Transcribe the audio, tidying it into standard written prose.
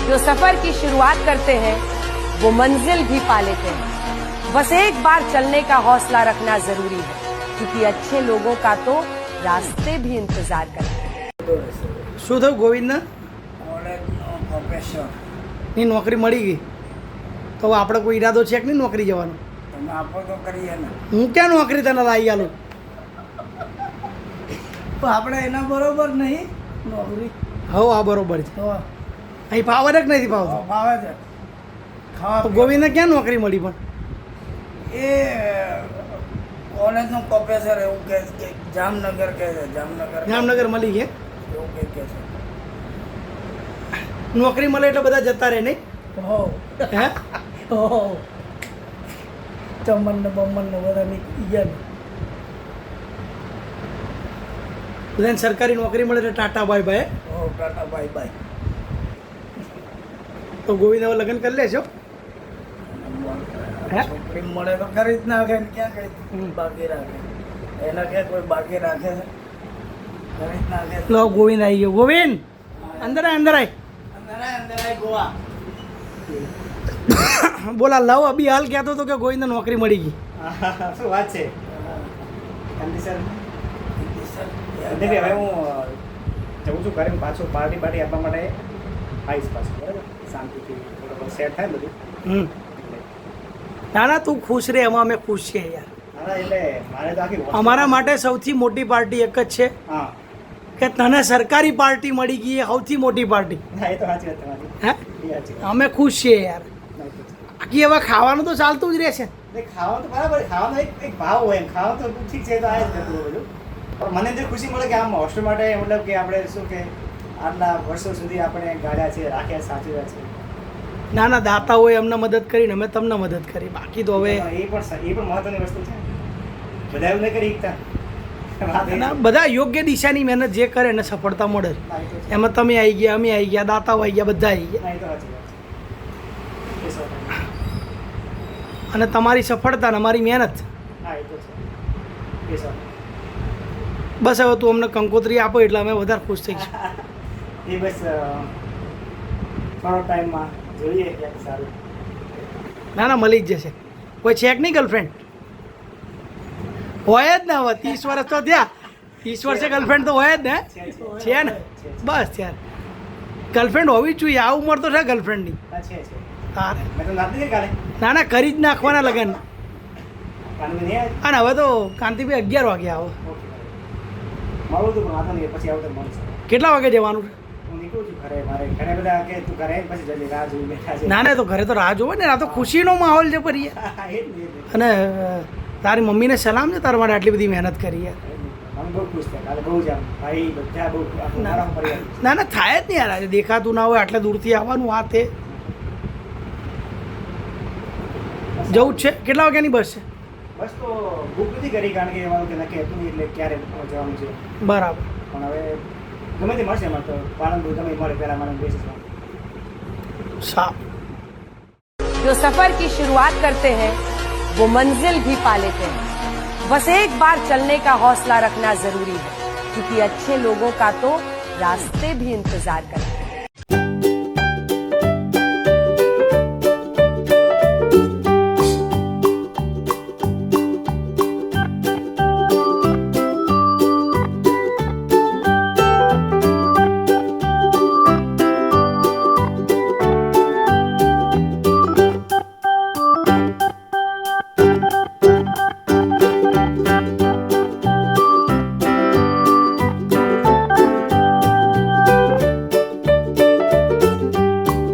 जो सफर की शुरुआत करते हैं वो मंजिल भी पा लेते हैं। बस एक बार चलने का हौसला रखना जरूरी है, क्योंकि अच्छे लोगों का तो रास्ते भी इंतजार करते हैं। શું થયું ગોવિંદને? કોલેજનો પ્રોફેસર ની નોકરી મળી ગઈ તો હવે આપણે કોઈ ઈરાદો છે કે નહીં નોકરી જવાનો? તમે આપો તો કરીએ ને. હું ક્યાં નોકરી તને લાવી આલું? તો આપણે એના બરોબર નહીં નોકરી હવ આ બરોબર છે. તો અહીં પાવર જ નથી પાવતો. ભાવે છે ખાવા તો ગોવિંદને ક્યાં નોકરી મળી પણ? એ કોલેજનો પ્રોફેસર એવું કહે છે કે જામનગર કહે છે જામનગર મળી ગઈ. એવું કંઈક કહે છે. નોકરી મળે એટલે બધા જતા રહે નહીં? હો હે હો ચમન ને બમન ને બધા નીકળી ગયા ને. બધાને સરકારી નોકરી મળે એટલે ટાટા બાય બાય. હો ટાટા બાય બાય. તો ગોવિંદ હવે લગ્ન કરી લેશો? હે? છોકરી મળે તો કરી જ નાખે ને ક્યાં કઈ બાકી રાખે? એના કે કોઈ બાકી રાખે છે? કરી જ નાખે. લો ગોવિંદ આવી ગયો. ગોવિંદ અંદર આય અંદર આય. અંદર આય ગોવા. બોલા લવ અભી હાલ કહેતો હતો કે ગોવિંદને નોકરી મળી ગઈ. શું વાત છે? કંદીસર હવે હું જઉં છું ઘરે. પાછું પાર્ટી આપવા માટે આવીશ પાછું. બરાબર, શાંતિથી થોડું સેટ થાય ને બધું. ના ના તું ખુશ રહે, એમાં અમે ખુશ છીએ યાર. ના એટલે મારે તો આખી અમારા માટે સૌથી મોટી પાર્ટી એક જ છે હા કે તને સરકારી પાર્ટી મળી ગઈ, એ સૌથી મોટી પાર્ટી. ના, એ તો સાચી વાત તમારી. હે એ સાચી વાત. અમે ખુશ છીએ યાર. ના, એ તો છે. બાકી હવે ખાવાનું તો ચાલતું જ રહેશે. નહીં, ખાવાનું તો બરાબર, ખાવાનો એક ભાવ હોય એમ. ખાવાનું તો ઠીક છે, તો આ જ કરતું હોય બધું. પણ મને જે ખુશી મળે કે આમ હોસ્ટેલ માટે મતલબ કે આપણે શું કે આટલા વર્ષો સુધી આપણે ગાળ્યા છે, રાખ્યા, સાચવ્યા છે. ના ના દાતા હોય એમને મદદ કરીને અમે તમને મદદ કરી. બાકી તો હવે એ પણ મહત્વની વસ્તુ છે. બધા એવું નહીં કરી શકતા. વાત એ ના, છે. બધા યોગ્ય દિશાની મહેનત જે કરે એને સફળતા મળે. ના, એ તો છે. એમાં તમે આવી ગયા, અમે આવી ગયા, દાતાઓ આવી ગયા, બધા આવી ગયા. ના, એ તો સાચી વાત છે. એ સો ટકા. અને તમારી સફળતા ને અમારી મહેનત. હા, એ તો છે. એ સો ટકા. બસ હવે તું અમને કંકોત્રી આપો એટલે અમે વધારે ખુશ થઈશું. એ બસ થોડો ટાઈમમાં જોઈએ ક્યાંક સારું. ના ના મળી જ જશે. કોઈ છે કે નહીં ગર્લફ્રેન્ડ? હોય જ ને, હવે 30 વર્ષ તો થયા. 30 વર્ષે ગર્લફ્રેન્ડ તો હોય જ ને. છે ને? બસ યાર ગર્લફ્રેન્ડ હોવી જ જોઈએ. આ ઉંમર તો છે ગર્લફ્રેન્ડની. હા, છે. તારે મેં તો નાત નથી કાલે. ના ના કરી જ નાખવાના લગન. કાલે મેં નહીં આવ્યા. અને હવે તો કાંતિભાઈ 11 વાગે આવો. ઓકે. મળું હતું પણ વાંધો નહીં, પછી આવતો મળશે. કેટલા વાગે જવાનું છે? હું નીકળું છું ઘરે. મારે ઘરે બધા કે તું ઘરે આવીને પછી જલ્દી રાહ જોઈ બેઠા છે. ના ના તો ઘરે તો રાહ જોવે ને. આ તો ખુશીનો માહોલ છે પર યાર. હા, એ જ ને, એ જ ને. અને તારી મમ્મીને સલામ છે તારા માટે આટલી બધી મહેનત કરી યાર. અમે બહુ ખુશ થયા કાલે. બહુ જ આમ ભાઈ બધા બહુ આખું મારા પરિવાર. ના ના થાય જ નહીં યાર. આજે દેખાતું ના હોય આટલે દૂરથી આવવાનું આ તે. જવું જ છે. કેટલા વાગ્યાની બસ છે? બસ તો બુક નથી કરી કારણ કે એમાં કે નક્કી હતું નહીં એટલે ક્યારે જવાનું છે. બરાબર. પણ હવે ગમે તે મળશે એમાં તો પાલનપુર ગમે તે મળે પહેલાં મને બેસીસ. સારું. जो सफर की शुरुआत करते हैं वो मंजिल भी पा लेते हैं। बस एक बार चलने का हौसला रखना जरूरी है, क्योंकि अच्छे लोगों का तो रास्ते भी इंतजार करते हैं।